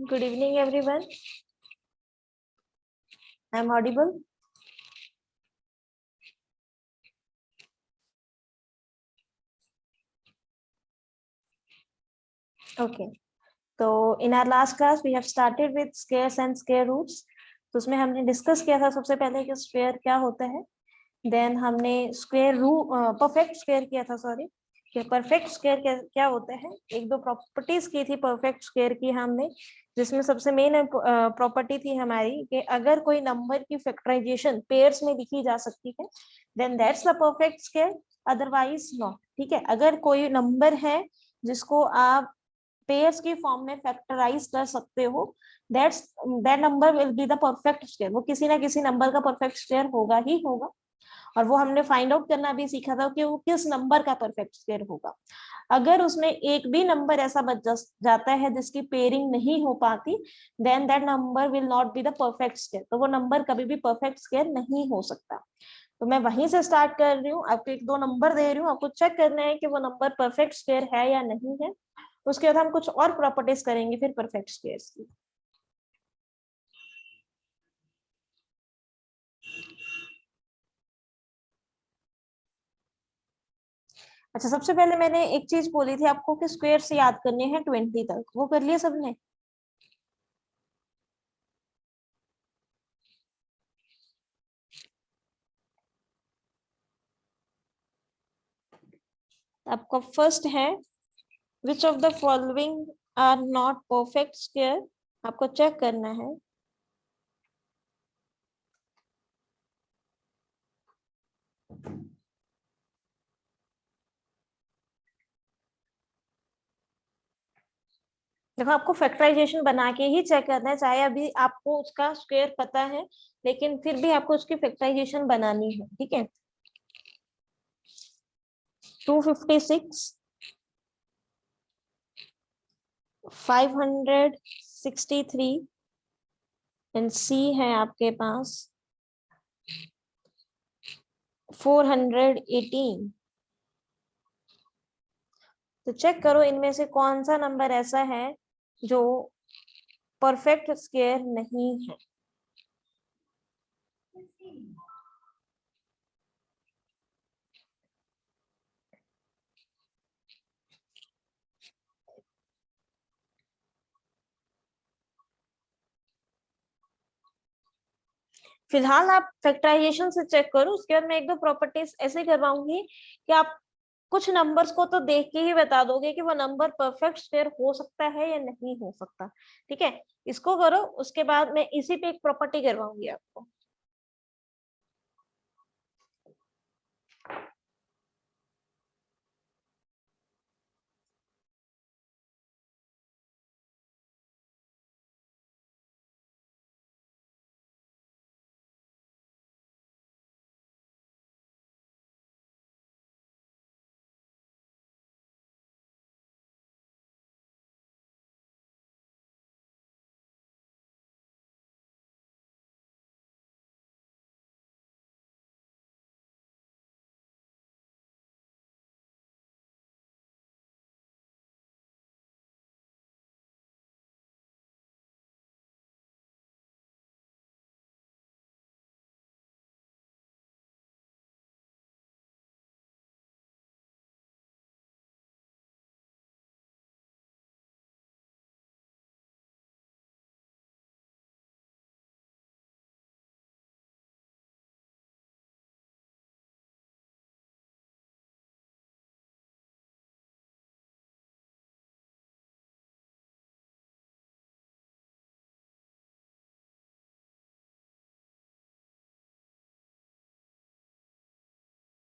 Good evening, everyone. I'm audible. Okay. So in our last class, we have started with squares and square roots. तो उसमें हमने discuss किया था सबसे पहले कि स्क्वायर क्या होता है. देन हमने स्क्वायर रूट परफेक्ट स्क्वायर किया था, सॉरी, कि परफेक्ट स्क्वायर क्या होता है. एक दो प्रॉपर्टीज की थी परफेक्ट स्क्वायर की हमने, जिसमें सबसे मेन प्रॉपर्टी थी हमारी कि अगर कोई नंबर की फैक्टराइजेशन पेयर्स में लिखी जा सकती है then that's the perfect square, otherwise not. ठीक है, अगर कोई नंबर है जिसको आप पेयर्स की फॉर्म में फैक्टराइज कर सकते हो, that number will be the perfect square. वो किसी ना किसी नंबर का परफेक्ट स्क्वायर होगा ही होगा. और वो हमने फाइंड आउट करना भी सीखा था कि वो किस नंबर का परफेक्ट स्क्वायर होगा. अगर उसमें एक भी नंबर ऐसा बच जाता है जिसकी पेयरिंग नहीं हो पाती, then that number will not be the perfect square. तो वो नंबर कभी भी परफेक्ट स्क्वायर नहीं हो सकता. तो मैं वहीं से स्टार्ट कर रही हूँ, आपको एक दो नंबर दे रही हूँ, आपको चेक करना है कि वो नंबर परफेक्ट स्क्वायर है या नहीं है. उसके बाद हम कुछ और प्रॉपर्टीज करेंगे फिर परफेक्ट स्क्वायर्स की. अच्छा, सबसे पहले मैंने एक चीज बोली थी आपको कि स्क्वायर से याद करने हैं 20 तक. वो कर लिया सबने? आपका फर्स्ट है which of the following are not perfect square. आपको चेक करना है. देखो, आपको फैक्टराइजेशन बना के ही चेक करना है, चाहे अभी आपको उसका स्क्वायर पता है लेकिन फिर भी आपको उसकी फैक्टराइजेशन बनानी है. ठीक है, 256, 563 एंड सी है आपके पास 418. तो चेक करो इनमें से कौन सा नंबर ऐसा है जो परफेक्ट स्क्वायर नहीं है. फिलहाल आप फैक्टराइजेशन से चेक करो, उसके बाद मैं एक दो प्रॉपर्टीज ऐसे करवाऊंगी कि आप कुछ नंबर्स को तो देख के ही बता दोगे कि वो नंबर परफेक्ट स्क्वायर हो सकता है या नहीं हो सकता. ठीक है, इसको करो, उसके बाद मैं इसी पे एक प्रॉपर्टी करवाऊंगी आपको.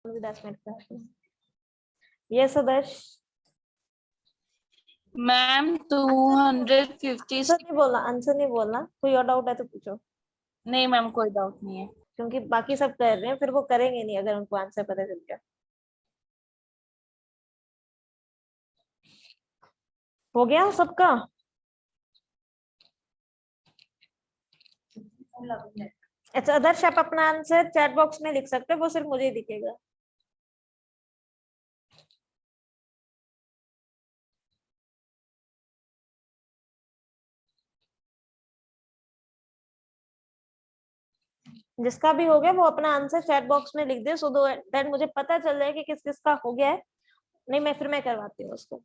अभी 10 मिनट का. यस आदर्श. मैम 250. आंसर नहीं बोलना, आंसर नहीं बोलना. कोई और डाउट है तो पूछो. नहीं मैम, कोई डाउट नहीं है. क्योंकि बाकी सब कर रहे हैं, फिर वो करेंगे नहीं अगर उनको आंसर पता चल गया. हो गया सबका? अच्छा आदर्श, आप अपना आंसर चैट बॉक्स में लिख सकते हो, वो सिर्फ मुझे ही दिखेगा. जिसका भी हो गया वो अपना आंसर चैट बॉक्स में लिख दे, सो दैट मुझे पता चल जाए कि किस किस का हो गया है। नहीं मैं फिर मैं करवाती हूँ उसको।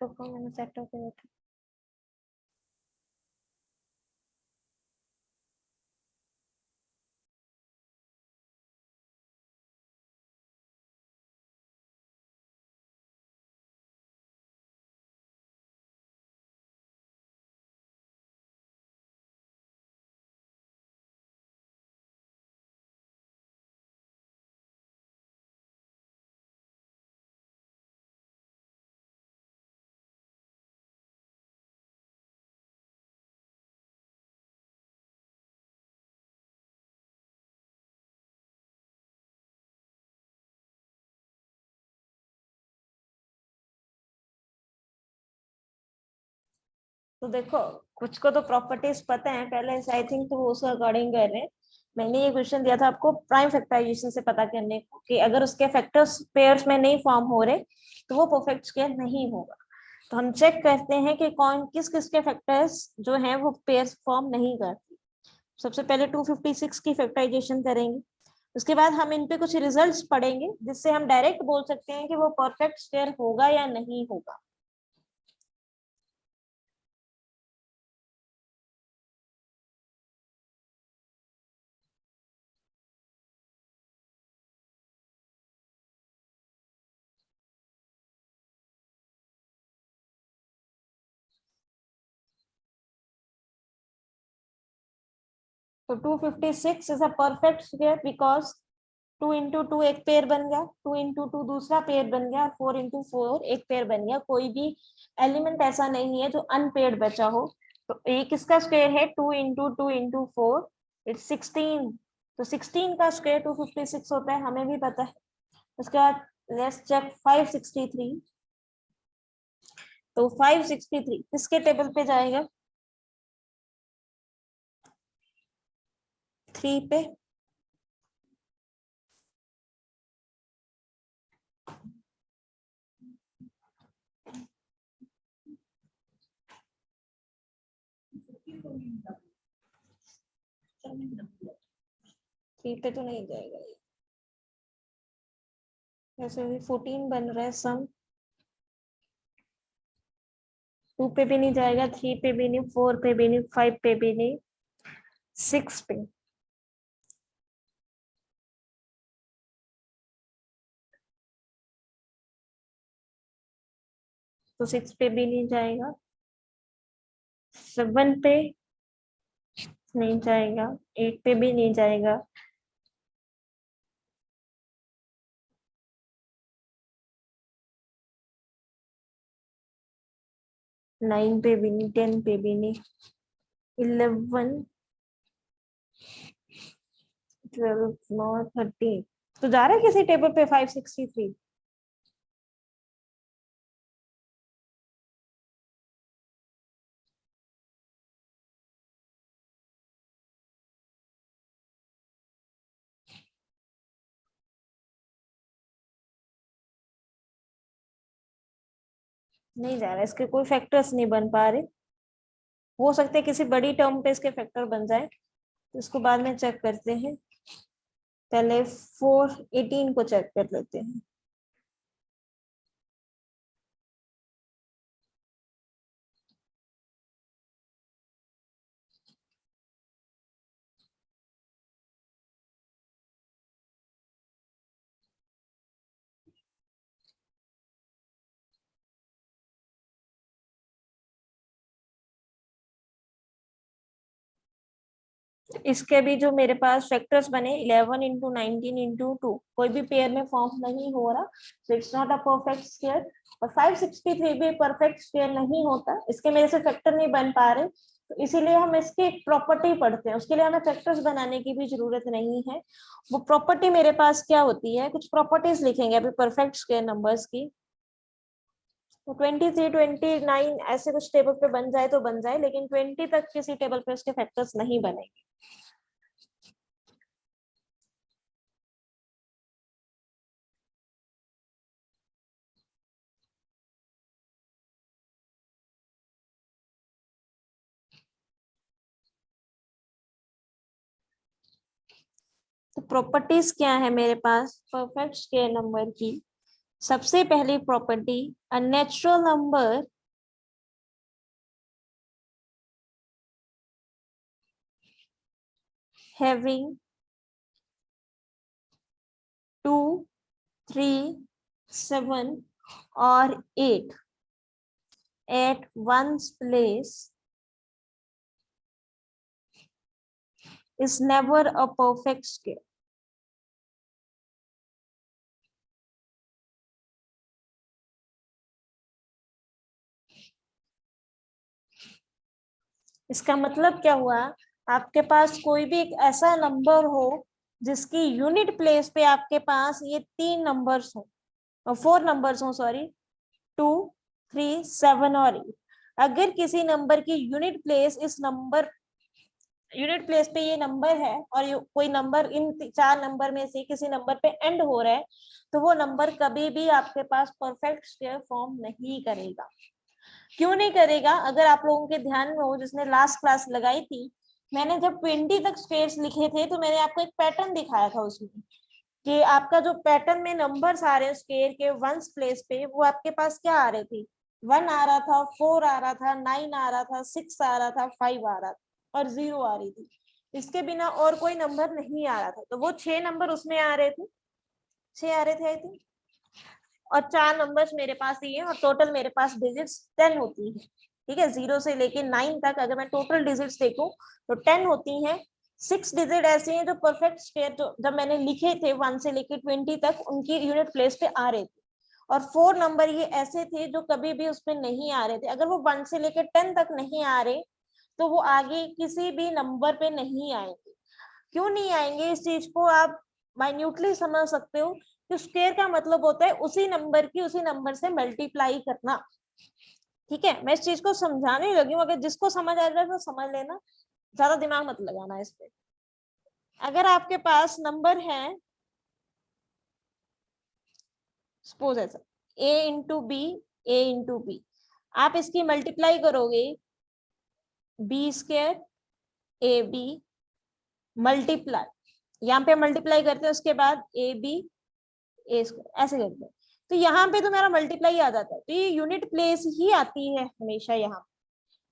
तो मैंने सेट होके बैठा। तो देखो कुछ को तो प्रॉपर्टीज पता है पहले से, आई थिंक तो वो उसके अकॉर्डिंग कर रहे हैं। मैंने ये क्वेश्चन दिया था आपको प्राइम फैक्टराइजेशन से पता करने को कि अगर उसके फैक्टर्स पेयर्स में नहीं फॉर्म हो रहे तो वो परफेक्ट स्क्वायर नहीं होगा। तो हम चेक करते हैं कि कौन किस किस के फैक्टर्स जो हैं वो पेयर्स फॉर्म नहीं करती। सबसे पहले 256 की फैक्टराइजेशन करेंगे, उसके बाद हम इन पे कुछ रिजल्ट्स पढ़ेंगे जिससे हम डायरेक्ट बोल सकते हैं कि वो परफेक्ट स्क्वायर होगा या नहीं होगा। तो 256 is a perfect square because 2 into 2 एक पेयर बन गया, 2 इंटू 2 दूसरा पेयर बन गया, 4 इंटू 4 एक पेयर बन गया। कोई भी एलिमेंट ऐसा नहीं है जो अनपेयर्ड बचा हो। तो एक इसका स्क्वायर है 2 इंटू 2 इंटू 4 इट्स 16। तो 16 का स्क्वायर 256 होता है, हमें भी पता है। उसके बाद लेट्स चेक 563। तो 563 किसके टेबल पे जाएगा? 3 पे। थ्री पे तो नहीं जाएगा ये, वैसे भी 14 बन रहा है सम। 2 पे भी नहीं जाएगा, 3 पे भी नहीं, 4 पे भी नहीं, 5 पे भी नहीं, 6 पे। तो 6 पे भी नहीं जाएगा, 7 पे नहीं जाएगा, 8 पे भी नहीं जाएगा, 9 पे भी नहीं, 10 पे भी नहीं, 11, 12, 9, 13। तो जा रहा है किसी टेबल पे 563? नहीं जा रहा है, इसके कोई फैक्टर्स नहीं बन पा रहे। हो सकते हैं किसी बड़ी टर्म पे इसके फैक्टर बन जाए, तो इसको बाद में चेक करते हैं। पहले 418 को चेक कर लेते हैं। इसके भी जो मेरे पास फैक्टर्स बने 11 इंटू 19 इंटू 2 कोई भी पेयर में फॉर्म नहीं हो रहा, so it's not a perfect square. और 563 भी परफेक्ट स्क्वायर नहीं होता, इसके मेरे से फैक्टर नहीं बन पा रहे। तो इसीलिए हम इसकी प्रॉपर्टी पढ़ते हैं, उसके लिए हमें फैक्टर्स बनाने की भी जरूरत नहीं है। वो प्रॉपर्टी मेरे पास क्या होती है, कुछ प्रॉपर्टीज लिखेंगे अभी परफेक्ट स्क्वायर नंबर्स की। तो 23, 29 ऐसे कुछ टेबल पे बन जाए तो बन जाए, लेकिन 20 तक किसी टेबल पे उसके फैक्टर्स नहीं बनेंगे। तो प्रॉपर्टीज क्या है मेरे पास परफेक्ट स्क्वायर नंबर की? सबसे पहली property, a natural number having 2, 3, 7 or 8 at one's place is never a perfect square. इसका मतलब क्या हुआ? आपके पास कोई भी एक ऐसा नंबर हो जिसकी यूनिट प्लेस पे आपके पास ये 3 नंबर्स हो, 4 नंबर्स हो, सॉरी, 2, 3, 7 और 8। अगर किसी नंबर की यूनिट प्लेस पे ये नंबर है और कोई नंबर इन 4 नंबर में से किसी नंबर पे एंड हो रहा है, तो वो नंबर कभी भी आपके पास परफेक्ट स्क्वायर फॉर्म नहीं करेगा। क्यों नहीं करेगा? अगर आप लोगों के ध्यान में हो, जिसने लास्ट क्लास लगाई थी, मैंने जब 20 तक स्क्वायर्स लिखे थे तो मैंने आपको एक पैटर्न दिखाया था उसमें कि आपका जो पैटर्न में नंबर्स आ रहे हैं स्क्वायर के वंस प्लेस पे, वो आपके पास क्या आ रहे थे? 1 आ रहा था, 4 आ रहा था, 9 आ रहा था, 6 आ रहा था, 5 आ रहा था और 0 आ रही थी। इसके बिना और कोई नंबर नहीं आ रहा था। तो वो 6 नंबर उसमें आ रहे थे, 6 आ रहे थे आई थिंक, और 4 नंबर्स मेरे पास ही है और टोटल मेरे पास डिजिट्स 10 होती है। ठीक है, 0 से लेके 9 तक अगर मैं टोटल डिजिट्स देखूं तो 10 होती हैं। 6 डिजिट ऐसे हैं जो परफेक्ट स्क्वायर, जो जब मैंने लिखे थे 1 से लेके 20 तक, उनकी यूनिट प्लेस पे आ रहे थे। और 4 नंबर ये ऐसे थे जो कभी भी उसमें नहीं आ रहे थे। अगर वो 1 से लेके 10 तक नहीं आ रहे तो वो आगे किसी भी नंबर पे नहीं आएंगे। क्यों नहीं आएंगे, इस चीज को आप माइन्यूटली समझ सकते हो कि स्क्वायर का मतलब होता है उसी नंबर की उसी नंबर से मल्टीप्लाई करना। ठीक है, मैं इस चीज को समझाने लगी हूँ, अगर जिसको समझ आ रहा है तो समझ लेना, ज्यादा दिमाग मत लगाना इस पे। अगर आपके पास नंबर है सपोज ऐसा a into B, a into B, आप इसकी मल्टीप्लाई करोगे B square A B multiply, यहाँ पे मल्टीप्लाई करते हैं, उसके बाद ए बी ए स्क्वायर ऐसे करते हैं, तो यहाँ पे तो मेरा मल्टीप्लाई आ जाता है। तो ये यूनिट प्लेस ही आती है हमेशा यहाँ।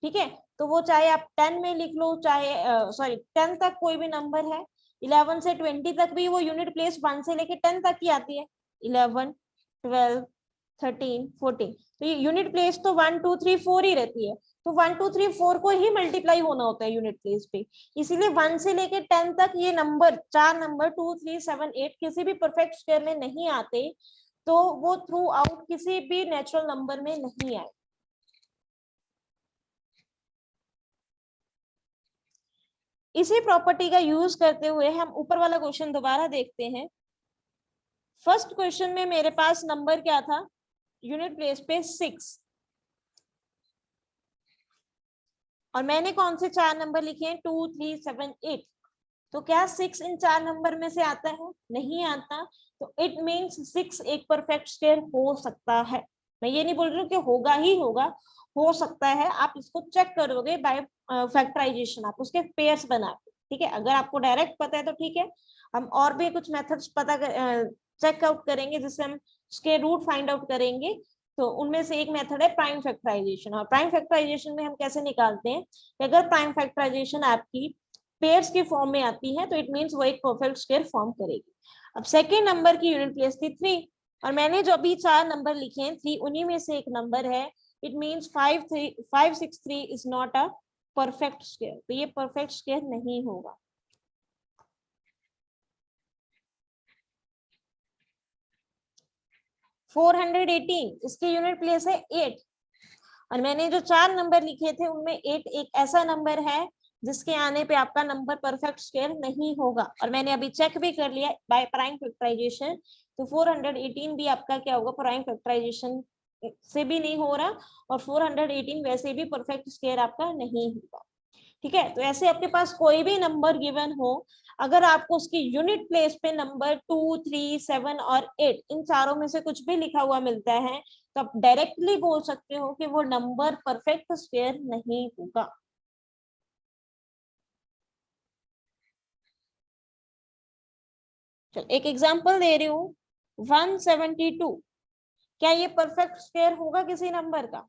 ठीक है, तो वो चाहे आप 10 में लिख लो, चाहे सॉरी 10 तक कोई भी नंबर है, 11 से 20 तक भी वो यूनिट प्लेस 1 से लेके 10 तक ही आती है, 11, 12, 13, 14। तो ये यूनिट प्लेस तो 1, 2, 3, 4 ही रहती है। तो 1, 2, 3, 4 को ही मल्टीप्लाई होना होता है यूनिट प्लेस पे। इसीलिए 1 से लेके 10 तक ये नंबर 4 नंबर 2, 3, 7, 8 किसी भी परफेक्ट स्क्वायर में नहीं आते, तो वो थ्रू आउट किसी भी नेचुरल नंबर में नहीं आए। इसी प्रॉपर्टी का यूज करते हुए हम ऊपर वाला क्वेश्चन दोबारा देखते हैं। फर्स्ट क्वेश्चन में मेरे पास नंबर क्या था यूनिट प्लेस पे 6, और मैंने कौन से 4 नंबर लिखे हैं 2, 3, 7, 8। तो क्या 6 इन 4 नंबर में से आता है? नहीं आता। तो इट मींस 6 एक परफेक्ट स्क्वायर हो सकता है। मैं ये नहीं बोल रही हूँ कि होगा ही होगा, हो सकता है। आप इसको चेक करोगे बाय फैक्टराइजेशन, आप उसके पेयर्स बना के। ठीक है, अगर आपको डायरेक्ट पता है तो ठीक है, हम और भी कुछ मेथड्स पता चेक आउट करेंगे जिससे हम उसके रूट फाइंड आउट करेंगे। तो उनमें से एक मेथड है प्राइम फैक्टराइजेशन। और प्राइम फैक्टराइजेशन में हम कैसे निकालते हैं कि अगर प्राइम फैक्टराइजेशन आपकी पेयर्स की फॉर्म में आती है तो इट मींस वो एक परफेक्ट स्क्वायर फॉर्म करेगी। अब सेकेंड नंबर की यूनिट प्लेस थी 3, और मैंने जो अभी 4 नंबर लिखे हैं 3 उन्हीं में से एक नंबर है। It means 563 is not a perfect square. तो ये परफेक्ट स्क्वायर नहीं होगा। फोर 418 इसकी यूनिट प्लेस है 8, और मैंने जो 4 नंबर लिखे थे उनमें 8 एक ऐसा नंबर है जिसके आने पे आपका नंबर परफेक्ट स्क्वायर नहीं होगा। और मैंने अभी चेक भी कर लिया बाय प्राइम फैक्टराइजेशन, तो 418 भी आपका क्या होगा प्राइम फैक्टराइजेशन से भी नहीं हो रहा और 418 वैसे भी परफेक्ट स्क्वायर आपका नहीं होगा। ठीक है, तो ऐसे आपके पास कोई भी नंबर गिवन हो, अगर आपको उसकी यूनिट प्लेस पे नंबर 2, 3, 7 और 8 इन चारों में से कुछ भी लिखा हुआ मिलता है, तो आप डायरेक्टली बोल सकते हो कि वो नंबर परफेक्ट स्क्वायर नहीं होगा। चल एक एग्जांपल दे रही हूँ, 172, क्या ये परफेक्ट स्क्वायर होगा किसी नंबर का?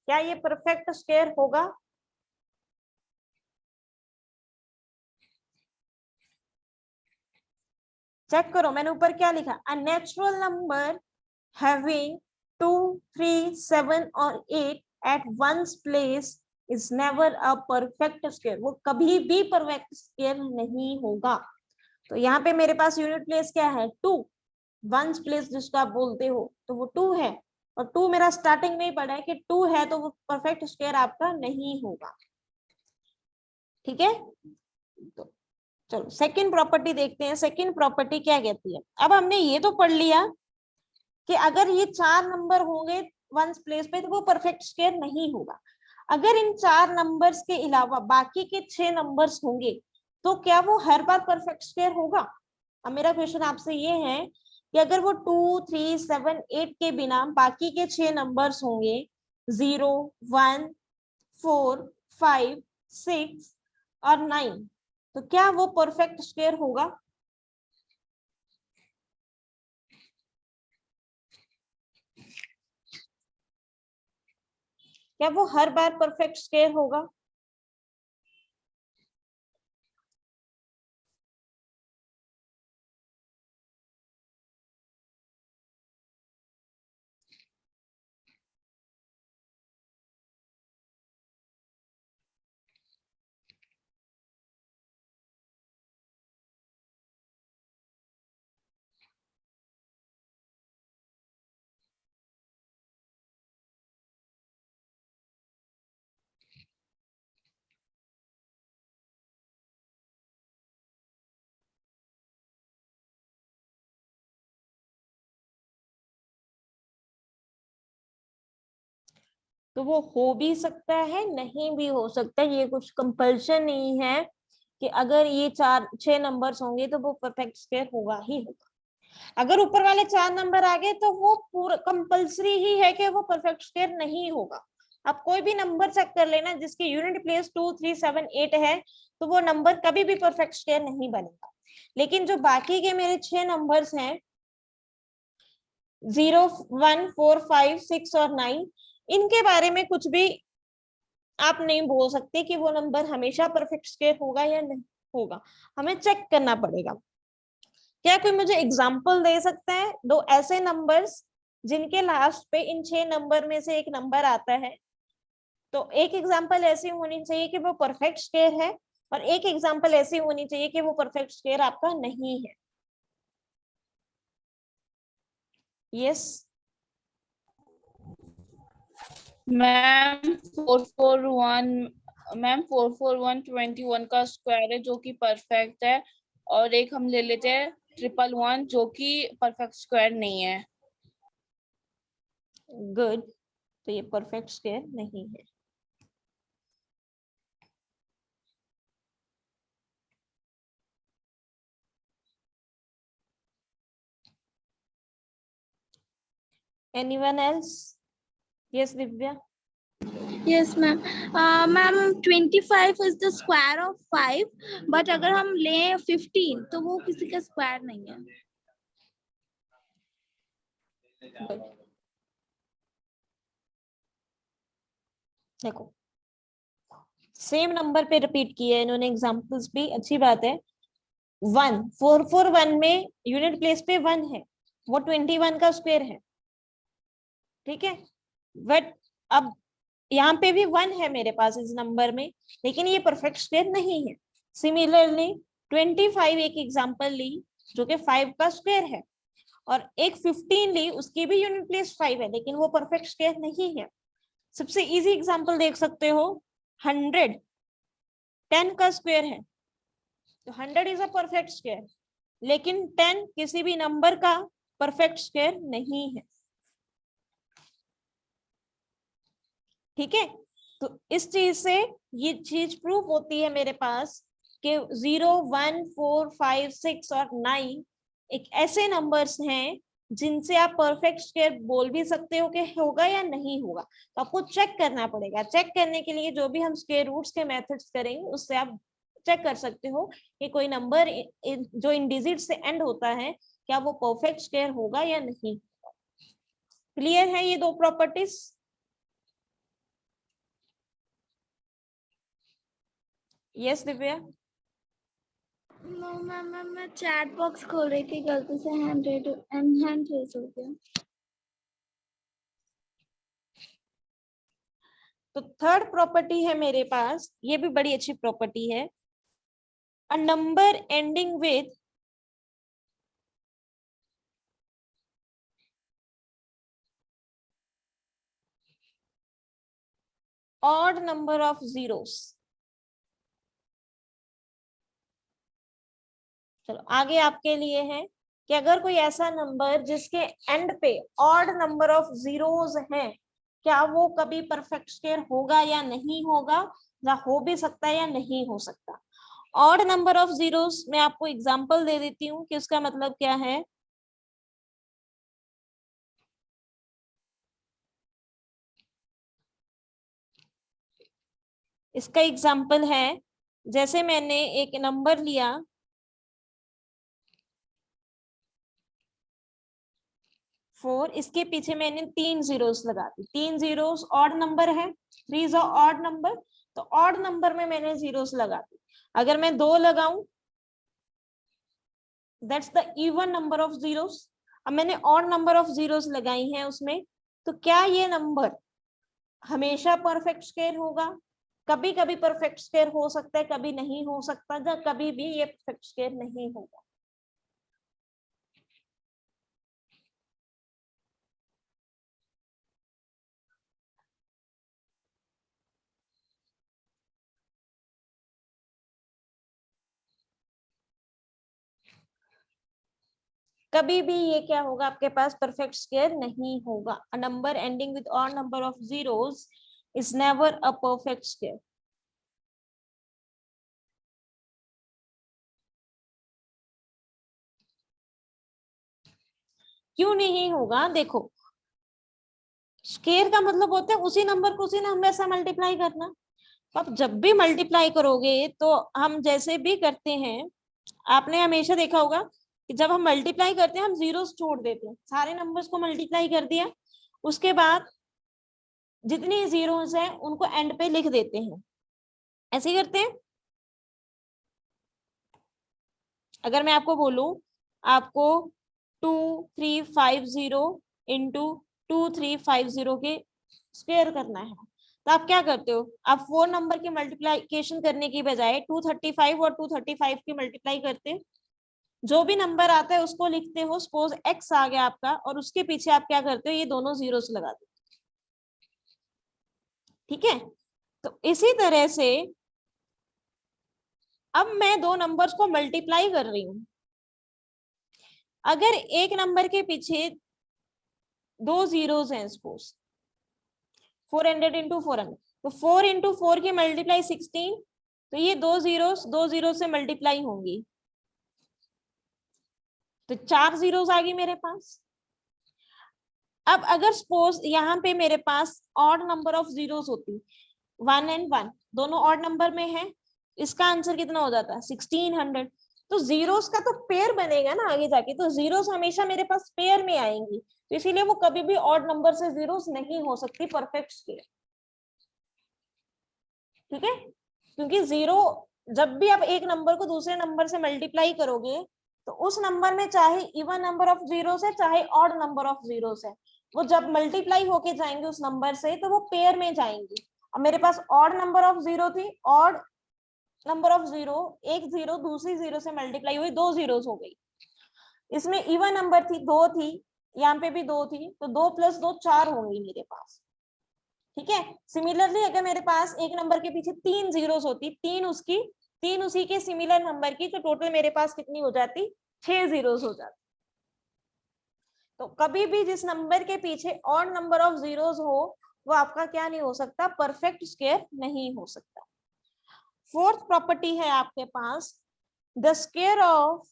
क्या ये परफेक्ट स्क्वायर होगा? चेक करो मैंने ऊपर क्या लिखा, अ नेचुरल नंबर हैविंग 2, 3, 7 और 8 at ones place is never a perfect square, वो कभी भी परफेक्ट स्क्वायर नहीं होगा। तो यहाँ पे मेरे पास यूनिट प्लेस क्या है, 2, वंस प्लेस जिसको आप बोलते हो तो वो 2 है, और 2 मेरा स्टार्टिंग में ही पड़ा है कि 2 है, तो वो परफेक्ट स्क्वायर आपका नहीं होगा। ठीक है, तो चलो सेकंड प्रॉपर्टी देखते हैं। सेकंड प्रॉपर्टी क्या कहती है? अब हमने ये तो पढ़ लिया कि अगर ये 4 नंबर होंगे वंस प्लेस पे तो वो परफेक्ट स्क्वायर नहीं होगा। अगर इन 4 नंबर्स के अलावा बाकी के 6 नंबर्स होंगे तो क्या वो हर बार परफेक्ट स्क्वायर होगा? अब मेरा क्वेश्चन आपसे ये है कि अगर वो 2, 3, 7, 8 के बिना बाकी के 6 नंबर्स होंगे 0, 1, 4, 5, 6 और 9, तो क्या वो परफेक्ट स्क्वायर होगा? क्या वो हर बार परफेक्ट स्क्वायर होगा? तो वो हो भी सकता है, नहीं भी हो सकता है, ये कुछ कंपल्शन नहीं है कि अगर ये 6 नंबर्स होंगे तो वो परफेक्ट स्क्वायर होगा ही होगा। अगर ऊपर वाले 4 नंबर आ गए तो वो पूरा कंपल्सरी ही है कि वो परफेक्ट स्क्वायर नहीं होगा। आप कोई भी नंबर चेक कर लेना जिसकी यूनिट प्लेस 2, 3, 7, 8 है, तो वो नंबर कभी भी परफेक्ट स्क्वायर नहीं बनेगा। लेकिन जो बाकी के मेरे 6 नंबर्स हैं 0, 1, 4, 5, 6 और 9, इनके बारे में कुछ भी आप नहीं बोल सकते कि वो नंबर हमेशा परफेक्ट स्क्वायर होगा या नहीं होगा, हमें चेक करना पड़ेगा। क्या कोई मुझे एग्जांपल दे सकता है 2 ऐसे नंबर्स जिनके लास्ट पे इन 6 नंबर में से एक नंबर आता है? तो एक एग्जांपल ऐसी होनी चाहिए कि वो परफेक्ट स्क्वायर है, और एक एग्जांपल ऐसी होनी चाहिए कि वो परफेक्ट स्क्वायर आपका नहीं है। यस मैम 441, मैम 441 का स्क्वायर है जो कि परफेक्ट है, और एक हम ले लेते हैं 111 जो कि परफेक्ट स्क्वायर नहीं है। गुड, तो ये परफेक्ट स्क्वायर नहीं है। Anyone else? Yes Divya. Yes ma'am. Ma'am 25 is the square of 5, but अगर हम लें 15 तो वो किसी का स्क्वायर नहीं है। देखो सेम नंबर पे रिपीट किया है इन्होंने, एग्जांपल्स भी अच्छी बात है। 1, 441 में यूनिट प्लेस पे 1 है, वो 21 का स्क्वायर है, ठीक है। बट अब यहाँ पे भी 1 है मेरे पास इस नंबर में, लेकिन ये परफेक्ट स्क्वायर नहीं है। सिमिलरली 25 एक एग्जांपल ली जो कि 5 का स्क्वायर है, और एक 15 ली उसकी भी यूनिट प्लेस 5 है, लेकिन वो परफेक्ट स्क्वायर नहीं है। सबसे इजी एग्जांपल देख सकते हो 100 10 का स्क्वायर है, तो 100 इज अ परफेक्ट स्क्वायर, लेकिन 10 किसी भी नंबर का परफेक्ट स्क्वायर नहीं है। ठीक है, तो इस चीज से ये चीज प्रूफ होती है मेरे पास कि 0 1 4 5 6 और 9 एक ऐसे नंबर्स हैं जिनसे आप परफेक्ट स्क्वायर बोल भी सकते हो कि होगा या नहीं होगा। तो आपको चेक करना पड़ेगा। चेक करने के लिए जो भी हम स्क्वायर रूट्स के मेथड्स करेंगे उससे आप चेक कर सकते हो कि कोई नंबर जो इन डिजिट से एंड होता है क्या वो परफेक्ट स्क्वायर होगा या नहीं। क्लियर है ये दो properties? Yes Divya. No ma'am, मैं चैट बॉक्स खोल रही थी, गलती से हैंड रेज हो गया। तो थर्ड प्रॉपर्टी है मेरे पास, ये भी बड़ी अच्छी प्रॉपर्टी है। A number ending with odd number of zeros. चलो आगे आपके लिए है कि अगर कोई ऐसा नंबर जिसके एंड पे ऑड नंबर ऑफ जीरोस हैं, क्या वो कभी परफेक्ट स्क्वायर होगा या नहीं होगा, या हो भी सकता है या नहीं हो सकता। ऑड नंबर ऑफ जीरोस मैं आपको एग्जांपल दे देती हूँ कि उसका मतलब क्या है। इसका एग्जांपल है, जैसे मैंने एक नंबर लिया 4, इसके पीछे मैंने 3 जीरोस लगा दी। 3 जीरोस ऑड नंबर है, 3 इज ऑड नंबर, तो ऑड नंबर में मैंने जीरोस लगा दी। अगर मैं 2 लगाऊं that's the even number of zeros. अब मैंने ऑड नंबर ऑफ जीरोस लगाई हैं उसमें, तो क्या ये नंबर हमेशा परफेक्ट स्क्वायर होगा? कभी कभी परफेक्ट स्क्वायर हो सकता है, कभी नहीं हो सकता, या कभी भी ये परफेक्ट स्क्वायर नहीं होगा। कभी भी ये क्या होगा, आपके पास परफेक्ट स्क्वायर नहीं होगा। A number ending with odd number of zeros is never a perfect square. क्यों नहीं होगा? देखो, स्क्वायर का मतलब होता है उसी नंबर को उसी नंबर से मल्टीप्लाई करना। तो आप जब भी मल्टीप्लाई करोगे तो हम जैसे भी करते हैं, आपने हमेशा देखा होगा कि जब हम मल्टीप्लाई करते हैं हम जीरोस छोड़ देते हैं। सारे नंबर्स को मल्टीप्लाई कर दिया, उसके बाद जितनी जीरोस हैं उनको एंड पे लिख देते हैं। ऐसे ही करते हैं। अगर मैं आपको बोलूं आपको 2350 इंटू 2350 के स्क्वायर करना है, तो आप क्या करते हो? आप 4 नंबर की मल्टीप्लिकेशन करने की बजाय 235 और 235 की मल्टीप्लाई करते हो। जो भी नंबर आता है उसको लिखते हो। सपोज x आ गया आपका, और उसके पीछे आप क्या करते हो, ये दोनों जीरोस लगा दो। ठीक है, तो इसी तरह से अब मैं दो नंबर्स को मल्टीप्लाई कर रही हूं। अगर एक नंबर के पीछे 2 जीरोस हैं, सपोज 400 इंटू 400, तो 4 इंटू 4 की मल्टीप्लाई 16, तो ये दो जीरो से मल्टीप्लाई होंगी, तो 4 जीरोस आ गई मेरे पास। अब अगर सपोज यहाँ पे मेरे पास ऑड नंबर ऑफ जीरोस होती, 1 एंड 1 दोनों ऑड नंबर में है, इसका आंसर कितना हो जाता है 1600। तो जीरोस का तो पेयर बनेगा ना आगे जाके, तो जीरोस हमेशा मेरे पास पेयर में आएंगी, तो इसीलिए वो कभी भी ऑड नंबर से जीरोस नहीं हो सकती परफेक्ट स्क्वायर। ठीक है, क्योंकि जीरो जब भी आप एक नंबर को दूसरे नंबर से मल्टीप्लाई करोगे तो उस नंबर में चाहे इवन नंबर ऑफ जीरोस है चाहे ऑड नंबर ऑफ जीरोस है, वो जब मल्टीप्लाई होके जाएंगे उस नंबर से तो वो पेयर में जाएंगी। अब मेरे पास ऑड नंबर ऑफ जीरो थी, ऑड नंबर ऑफ जीरो, एक जीरो दूसरी जीरो से मल्टीप्लाई हुई, 2 जीरोस हो गई। इसमें इवन नंबर थी, 2 थी, यहाँ पे भी 2 थी, तो 2 + 2 4 होंगी मेरे पास। ठीक है। सिमिलरली अगर मेरे पास एक नंबर के पीछे 3 जीरोस होती, तीन उसी के सिमिलर नंबर की, तो टोटल मेरे पास कितनी हो जाती, 6 जीरोस हो जाती। तो कभी भी जिस नंबर के पीछे ऑड नंबर ऑफ जीरोस हो वो आपका क्या नहीं हो सकता, परफेक्ट स्क्वायर नहीं हो सकता। फोर्थ प्रॉपर्टी है आपके पास, the square of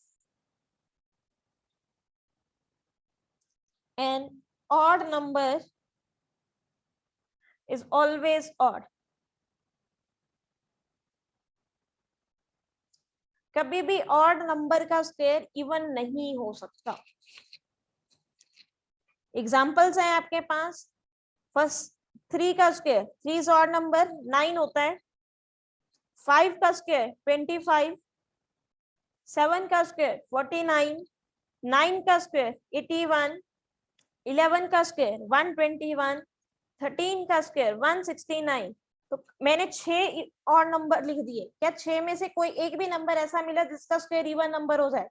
an odd number is always odd. कभी भी ऑड नंबर का स्क्वायर इवन नहीं हो सकता। एग्जांपल्स हैं आपके पास, फर्स्ट 3 का स्क्वायर, 3 इज ऑड नंबर, 9 होता है। 5 का स्क्वायर 25, 7 का स्क्वायर 49, 9 का स्क्वायर 81, 11 का स्क्वायर 121, 13 का स्क्वायर 169। तो मैंने 6 और नंबर लिख दिए, क्या 6 में से कोई एक भी नंबर ऐसा मिला जिसका स्क्वायर इवन नंबर हो जाए?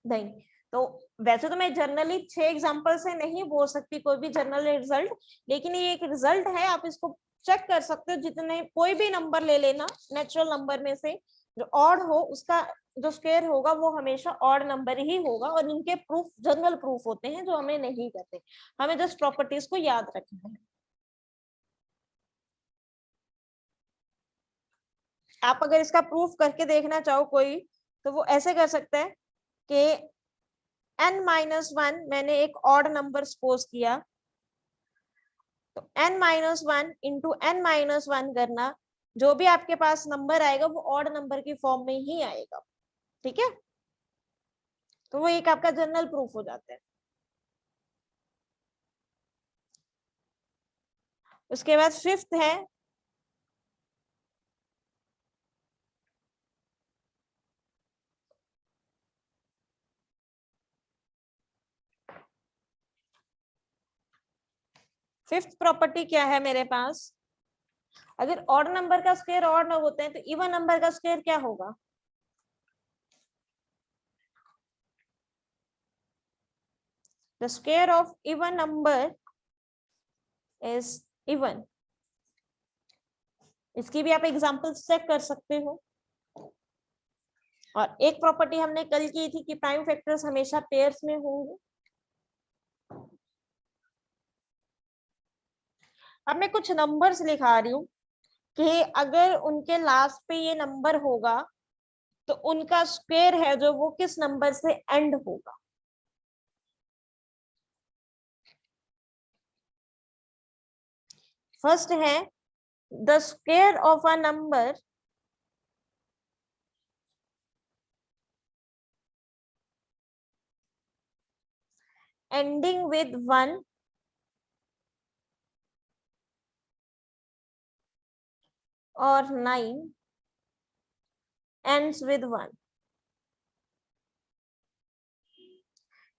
नहीं। तो वैसे तो मैं जनरली 6 एग्जांपल से नहीं बोल सकती कोई भी जनरल रिजल्ट, लेकिन ये एक रिजल्ट है, आप इसको चेक कर सकते हो। जितने कोई भी नंबर ले लेना नेचुरल नंबर में से, जो ऑड हो उसका जो स्क्वायर होगा वो हमेशा ऑड नंबर ही होगा। और इनके प्रूफ जनरल प्रूफ होते हैं जो हमें नहीं करते, हमें जस्ट प्रॉपर्टीज को याद रखना है। आप अगर इसका प्रूफ करके देखना चाहो कोई, तो वो ऐसे कर सकते हैं कि n-1 मैंने एक ऑड नंबर सपोज किया, तो n-1 इंटू n-1 करना, जो भी आपके पास नंबर आएगा वो ऑड नंबर की फॉर्म में ही आएगा। ठीक है, तो वो एक आपका जनरल प्रूफ हो जाता है। उसके बाद फिफ्थ है फिफ्थ प्रॉपर्टी क्या है मेरे पास, अगर ऑड नंबर का स्क्वायर ऑड न होते हैं तो इवन नंबर का स्क्वायर क्या होगा? The square of even number is even. इसकी भी आप एग्जांपल चेक कर सकते हो। और एक प्रॉपर्टी हमने कल की थी कि प्राइम फैक्टर्स हमेशा पेयर्स में होंगे। अब मैं कुछ नंबर्स लिखा रही हूँ कि अगर उनके लास्ट पे ये नंबर होगा तो उनका स्क्वायर है जो वो किस नंबर से एंड होगा। फर्स्ट है the square of a number ending with 1 or 9 ends with 1।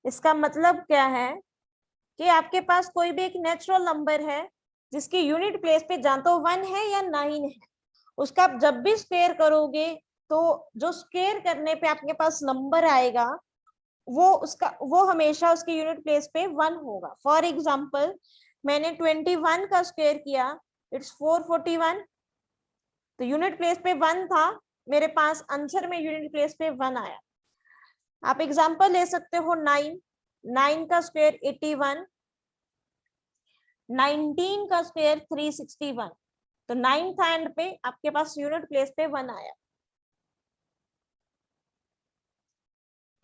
इसका मतलब क्या है कि आपके पास कोई भी एक नेचुरल नंबर है जिसकी यूनिट प्लेस पे या तो 1 है या 9 है, उसका आप जब भी स्क्वायर करोगे तो जो स्क्वायर करने पे आपके पास नंबर आएगा वो हमेशा उसकी यूनिट प्लेस पे 1 होगा। फॉर एग्जांपल मैंने 21 का स्क्वायर किया, इट्स 441, तो यूनिट प्लेस पे 1 था, मेरे पास आंसर में यूनिट प्लेस पे 1 आया। आप एग्जांपल ले सकते हो 9 का स्क्वायर 81, 19 का स्क्वायर 361, तो 9th एंड पे आपके पास यूनिट प्लेस पे 1 आया।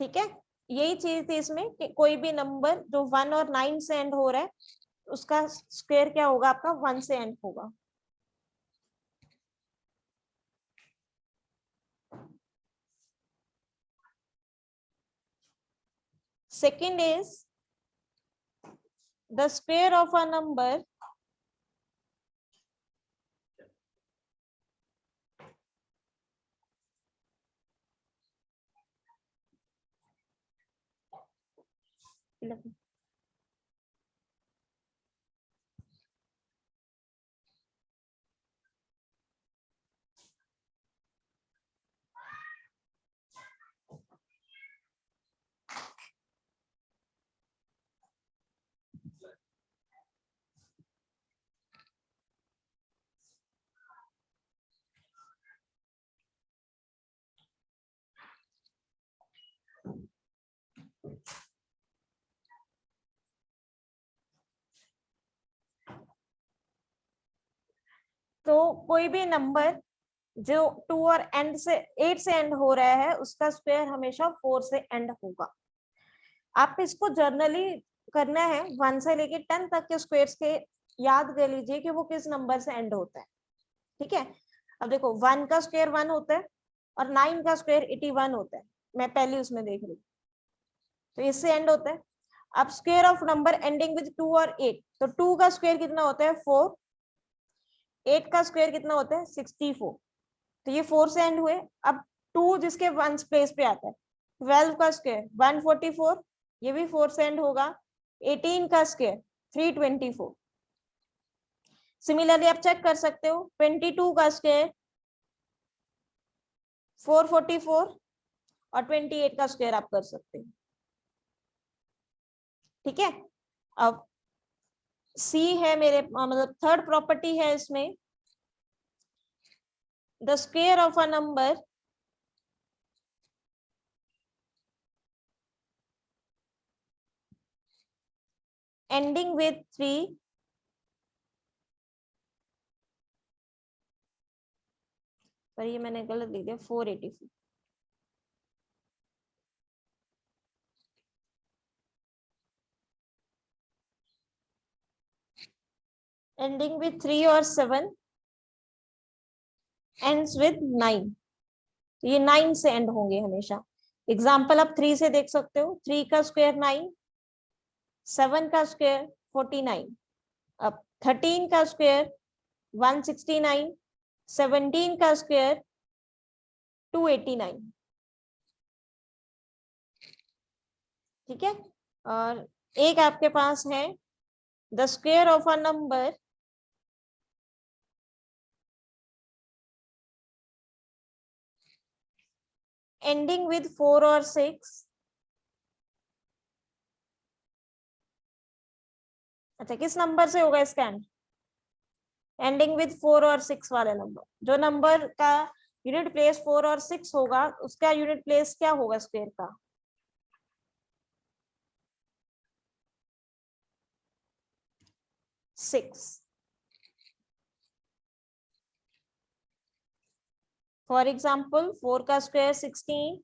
ठीक है, यही चीज थी इसमें कि कोई भी नंबर जो 1 और 9 से एंड हो रहा है उसका स्क्वायर क्या होगा, आपका 1 से एंड होगा। Second is the square of a number तो कोई भी नंबर जो 2 और एंड से 8 से एंड हो रहा है उसका स्क्वायर हमेशा 4 से एंड होगा। आप इसको जर्नली करना है 1 से लेके 10 तक के स्क्वायर्स के याद कर लीजिए कि वो किस नंबर से एंड होता है। ठीक है, अब देखो 1 का स्क्वायर 1 होता है और 9 का स्क्वायर 81 होता है। मैं पहले उसमें देख रही हूँ, तो इससे एंड होता है। अब square of number ending with 2 और 8, तो 2 का स्क्वायर कितना होता है 4, 8 का स्क्वायर कितना होता है 64, तो ये 4 से एंड हुए। अब 2 जिसके 1 प्लेस पे आता है, 12 का स्क्वायर 144, ये भी 4 से एंड होगा। 18 का स्क्वायर 324। सिमिलरली आप चेक कर सकते हो 22 का स्क्वायर 444 और 28 का स्क्वायर आप कर सकते हैं। ठीक है, अब सी है मेरे मतलब थर्ड प्रॉपर्टी है इसमें, the square of a number ending with 3 पर ये मैंने गलत लिख दिया 484। ending with 3 और 7 ends with 9, ये 9 से एंड होंगे हमेशा। एग्जाम्पल आप 3 से देख सकते हो, 3 का स्क्वायर 9, 7 का स्क्वायर 49, अब 13 का स्क्वायर 169, 17 का स्क्वायर 289। ठीक है, और एक आपके पास है the square of a number ending with 4 और 6, अच्छा किस नंबर से होगा इसका एंड, एंडिंग विद 4 और 6 वाले नंबर, जो नंबर का यूनिट प्लेस 4 और 6 होगा उसका यूनिट प्लेस क्या होगा स्क्वायर का, 6। फॉर एग्जाम्पल 4 का स्क्वायर 16,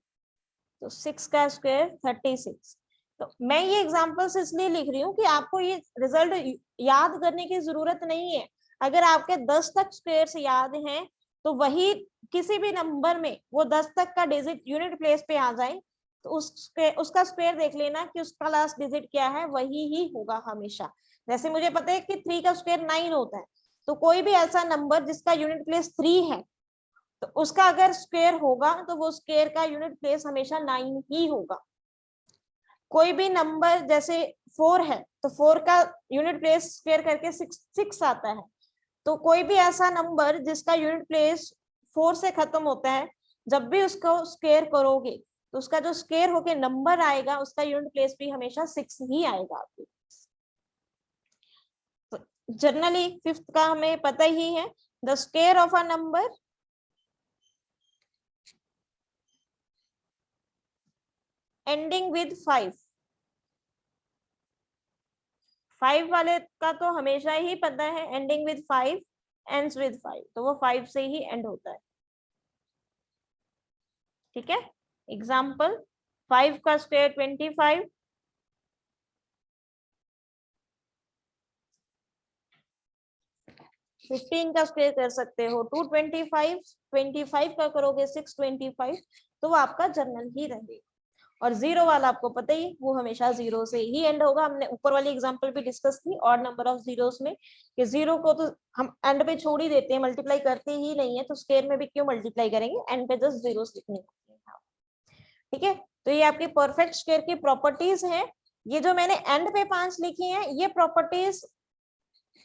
तो 6 का स्क्वायर 36। तो मैं ये एग्जाम्पल्स इसलिए लिख रही हूँ कि आपको ये रिजल्ट याद करने की जरूरत नहीं है। अगर आपके 10 तक स्क्वायर्स याद हैं तो वही किसी भी नंबर में वो 10 तक का डिजिट यूनिट प्लेस पे आ जाए तो उसका स्क्वायर देख लेना कि उसका लास्ट डिजिट क्या है, वही ही होगा हमेशा। जैसे मुझे पता है कि 3 का स्क्वायर 9 होता है, तो कोई भी ऐसा नंबर जिसका यूनिट प्लेस 3 है तो उसका अगर स्क्वायर होगा तो वो स्क्वायर का यूनिट प्लेस हमेशा 9 ही होगा। कोई भी नंबर जैसे 4 है तो 4 का यूनिट प्लेस स्क्वायर करके 6 आता है, तो कोई भी ऐसा नंबर जिसका यूनिट प्लेस 4 से खत्म होता है, जब भी उसको स्क्वायर करोगे तो उसका जो स्क्वायर होके नंबर आएगा उसका यूनिट प्लेस भी हमेशा 6 ही आएगा आपके। जनरली फिफ्थ का हमें पता ही है, the square of a number ending with 5, 5 वाले का तो हमेशा ही पता है एंडिंग विद 5 एंड्स विद 5, तो वो 5 से ही एंड होता है। ठीक है, एग्जाम्पल 5 का स्क्वायर 25, 15 का स्क्वायर कर सकते हो 225, 25 का करोगे 625, तो वो आपका जनरल ही रहेगा। और 0 वाला आपको पता ही वो हमेशा 0 से ही एंड होगा। हमने ऊपर वाली एग्जांपल भी डिस्कस की ऑड नंबर ऑफ जीरोस में कि 0 को तो हम एंड पे छोड़ ही देते हैं, मल्टीप्लाई करते ही नहीं है, तो स्क्वायर में भी क्यों मल्टीप्लाई करेंगे, एंड पे जस्ट जीरोस लिखने होते हैं। ठीक है, तो ये आपकी परफेक्ट स्क्वायर की प्रॉपर्टीज हैं। ये जो मैंने एंड पे 5 लिखी है ये प्रॉपर्टीज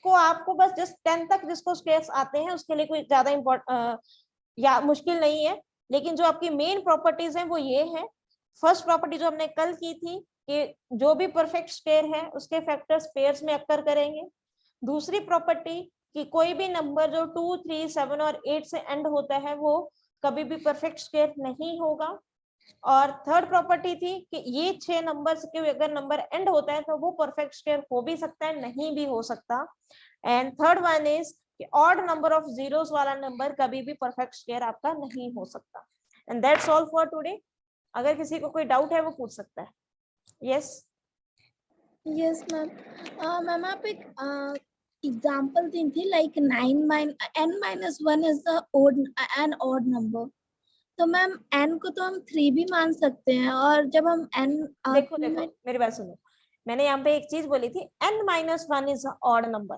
को आपको बस जस्ट 10 तक जिसको स्क्वायर्स आते हैं उसके लिए कोई ज्यादा या मुश्किल नहीं है, लेकिन जो आपकी मेन प्रॉपर्टीज हैं वो ये है। फर्स्ट प्रॉपर्टी जो हमने कल की थी कि जो भी परफेक्ट स्क्वायर है उसके फैक्टर्स पेयर्स में अक्कर करेंगे। दूसरी प्रॉपर्टी कि कोई भी नंबर जो 2, 3, 7 और 8 से एंड होता है वो कभी भी परफेक्ट स्क्वायर नहीं होगा। और थर्ड प्रॉपर्टी थी कि ये 6 नंबर्स के अगर नंबर एंड होता है तो वो परफेक्ट स्क्वायर हो भी सकता है, नहीं भी हो सकता। एंड थर्ड वन इज कि ऑड नंबर ऑफ जीरोस वाला नंबर कभी भी परफेक्ट स्क्वायर आपका नहीं हो सकता। And that's all for today. अगर किसी को कोई डाउट है वो पूछ सकता है। Yes yes ma'am. मैम आप एक एग्जांपल दी थी like n-1 is the an odd number, तो मैम n को तो हम 3 भी मान सकते हैं, और जब हम n देखो मेरी बात सुनो, मैंने यहाँ पे एक चीज बोली थी n-1 इज ऑड नंबर,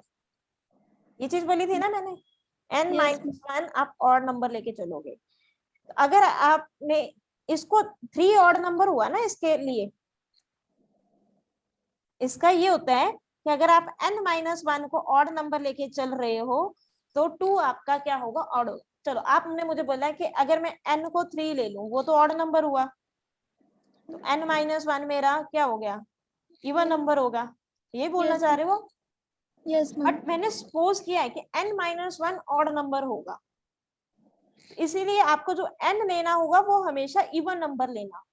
ये चीज बोली थी ना मैंने। n-1 आप ऑड नंबर लेके चलोगे, अगर आपने इसको 3 ऑड नंबर हुआ ना, इसके लिए इसका ये होता है कि अगर आप n-1 को ऑड नंबर लेके चल रहे हो तो 2 आपका क्या होगा, ऑड होगा। चलो आपने मुझे बोला कि अगर मैं n को 3 ले लूं, वो तो ऑड नंबर हुआ, तो n-1 मेरा क्या हो गया, इवन नंबर होगा, ये बोलना चाह रहे हो। Yes ma'am. बट मैंने सपोज किया है कि n-1 ऑड नंबर होगा, इसीलिए आपको जो n लेना होगा वो हमेशा इवन नंबर लेना होगा,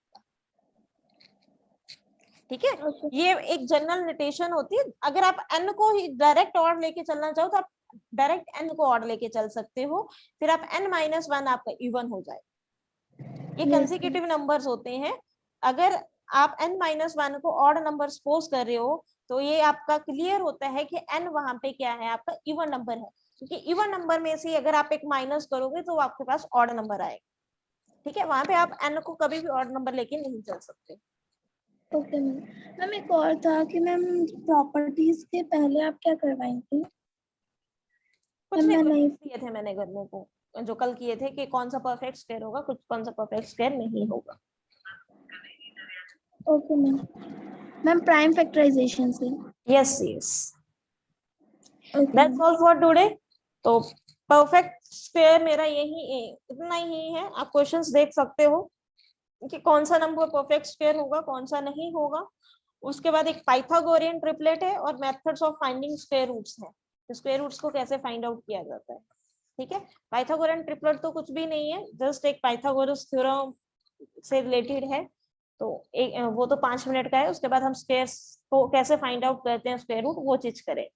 ठीक है। ये एक जनरल नोटेशन होती है। अगर आप n को ही डायरेक्ट ऑड लेके चलना चाहो तो आप डायरेक्ट n को ऑड लेके चल सकते हो, फिर आप n-1 आपका इवन हो जाए। ये कंसेक्यूटिव नंबर्स होते हैं। अगर आप n-1 को ऑड नंबर सपोज कर रहे हो तो ये आपका क्लियर होता है कि n वहां पे क्या है, आपका इवन नंबर है, क्योंकि इवन नंबर में से अगर आप एक माइनस करोगे तो आपके पास ऑड नंबर आएगा, ठीक है। वहां पे आप n को कभी भी ऑड नंबर लेके नहीं चल सकते। Okay ma'am. मैम एक और था कि मैम प्रॉपर्टीज के पहले आप क्या करवाएंगे? कुछ नहीं किए थे मैंने करने को, जो कल किए थे कि कौन सा परफेक्ट स्क्वायर होगा, कुछ कौन सा परफेक्ट स्क्वायर नहीं होगा। Okay ma'am. Ma'am prime factorisation से। Yes yes, that's all for today. तो परफेक्ट स्क्वायर मेरा यही इतना ही है। आप क्वेश्चंस देख सकते हो कि कौन सा नंबर परफेक्ट स्क्वायर होगा, कौन सा नहीं होगा। उसके बाद एक पाइथागोरियन ट्रिपलेट है और methods of finding square roots है, स्क्वायर रूट्स को कैसे फाइंड आउट किया जाता है, ठीक है। पाइथागोरियन ट्रिपलेट तो कुछ भी नहीं है, जस्ट एक पाइथागोरस थ्योरम से रिलेटेड है। तो एक वो तो 5 मिनट का है। उसके बाद हम स्क्वायर्स को कैसे फाइंड आउट करते हैं, स्क्वायर रूट, वो चीज करें।